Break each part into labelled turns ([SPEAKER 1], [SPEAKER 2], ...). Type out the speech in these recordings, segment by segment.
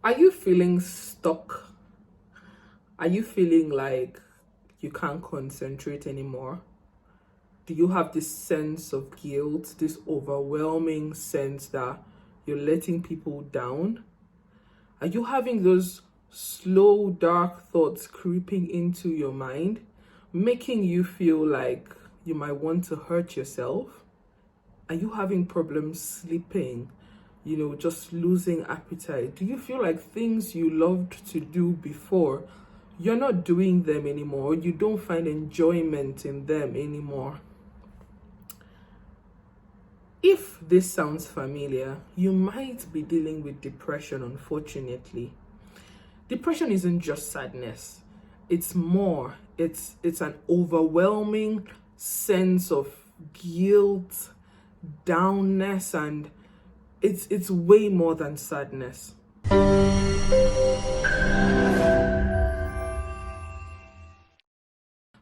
[SPEAKER 1] Are you feeling stuck? Are you feeling like you can't concentrate anymore? Do you have this sense of guilt, this overwhelming sense that you're letting people down? Are you having those slow, dark thoughts creeping into your mind, making you feel like you might want to hurt yourself? Are you having problems sleeping? Just losing appetite? Do you feel like things you loved to do before, you're not doing them anymore? You don't find enjoyment in them anymore? If this sounds familiar, you might be dealing with depression, unfortunately. Depression isn't just sadness. It's more. It's an overwhelming sense of guilt, downness, and it's way more than sadness.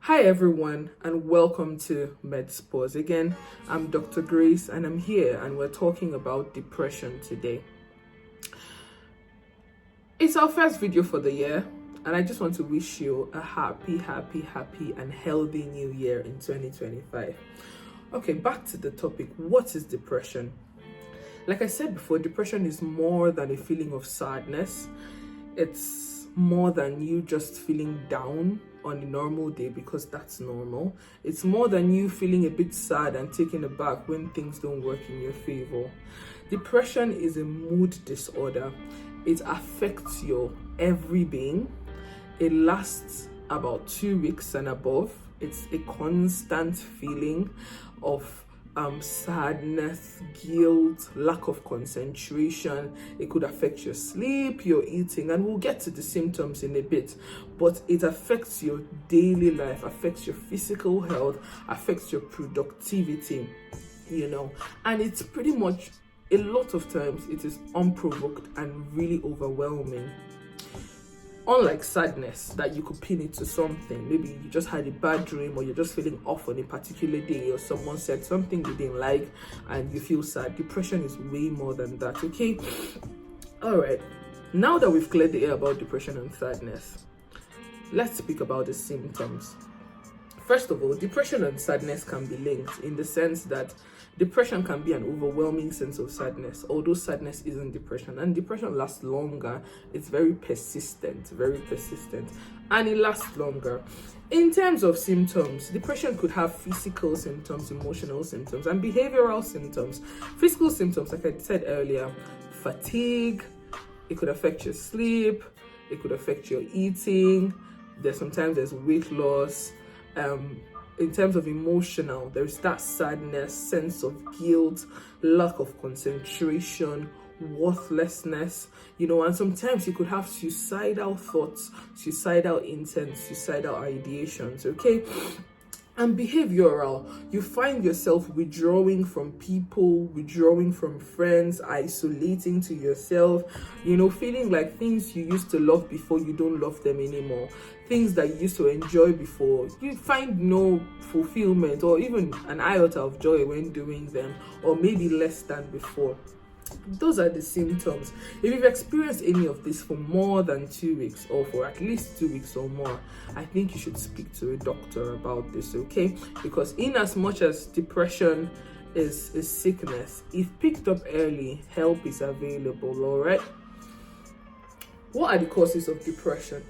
[SPEAKER 1] Hi everyone, and welcome to MedSpause. Again, I'm Dr. Grace, and I'm here, and we're talking about depression today. It's our first video for the year, and I just want to wish you a happy and healthy new year in 2025. Okay, back to the topic. What is depression? Like I said before, depression is more than a feeling of sadness. It's more than you just feeling down on a normal day, because that's normal. It's more than you feeling a bit sad and taken aback when things don't work in your favor. Depression is a mood disorder. It affects your every being. It lasts about 2 weeks and above. It's a constant feeling of sadness, guilt, lack of concentration. It could affect your sleep, your eating, and we'll get to the symptoms in a bit. But it affects your daily life, affects your physical health, affects your productivity, and it's pretty much, a lot of times it is unprovoked and really overwhelming. Unlike sadness, that you could pin it to something. Maybe you just had a bad dream, or you're just feeling off on a particular day, or someone said something you didn't like and you feel sad. Depression is way more than that, okay? All right, now that we've cleared the air about depression and sadness, let's speak about the symptoms. First of all, depression and sadness can be linked, in the sense that depression can be an overwhelming sense of sadness, although sadness isn't depression. And depression lasts longer. It's very persistent, and it lasts longer. In terms of symptoms, depression could have physical symptoms, emotional symptoms, and behavioral symptoms. Physical symptoms, like I said earlier, fatigue. It could affect your sleep. It could affect your eating. There's weight loss. In terms of emotional, there's that sadness, sense of guilt, lack of concentration, worthlessness, and sometimes you could have suicidal thoughts, suicidal intent, suicidal ideations, okay? And behavioral, you find yourself withdrawing from people, withdrawing from friends, isolating to yourself, feeling like things you used to love before, you don't love them anymore. Things that you used to enjoy before, you find no fulfillment or even an iota of joy when doing them, or maybe less than before. Those are the symptoms. If you've experienced any of this for more than 2 weeks, or for at least 2 weeks or more, I think you should speak to a doctor about this, okay? Because in as much as depression is a sickness, if picked up early, help is available, all right? What are the causes of depression?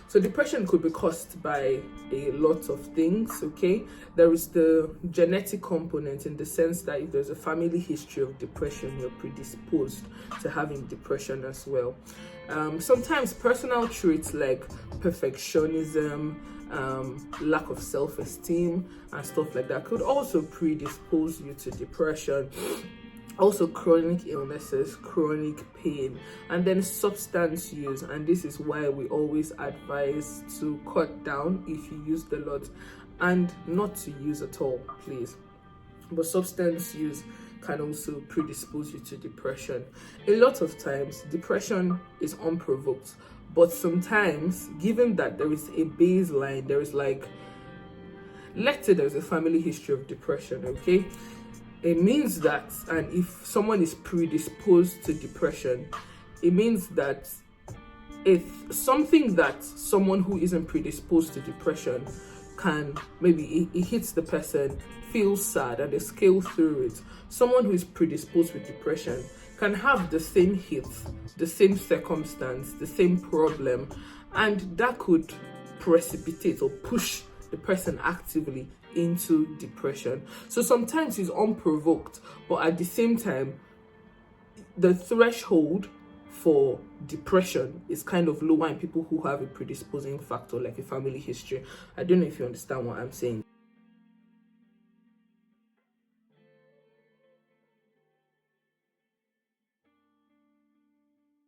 [SPEAKER 1] So depression could be caused by a lot of things, okay? There is the genetic component, in the sense that if there's a family history of depression, you're predisposed to having depression as well. Sometimes personal traits like perfectionism, lack of self-esteem and stuff like that could also predispose you to depression. Also chronic illnesses, chronic pain, and then substance use. And this is why we always advise to cut down if you use a lot, and not to use at all, please. But substance use can also predispose you to depression. A lot of times depression is unprovoked, but sometimes, given that there is a baseline, there is let's say there's a family history of depression, okay? It means that, and if someone is predisposed to depression, it means that It's something that someone who isn't predisposed to depression can, maybe it hits the person, feels sad, and they scale through it. Someone who is predisposed with depression can have the same hit, the same circumstance, the same problem, and that could precipitate or push the person actively into depression. So sometimes it's unprovoked, but at the same time, the threshold for depression is kind of lower in people who have a predisposing factor like a family history. I don't know if you understand what I'm saying.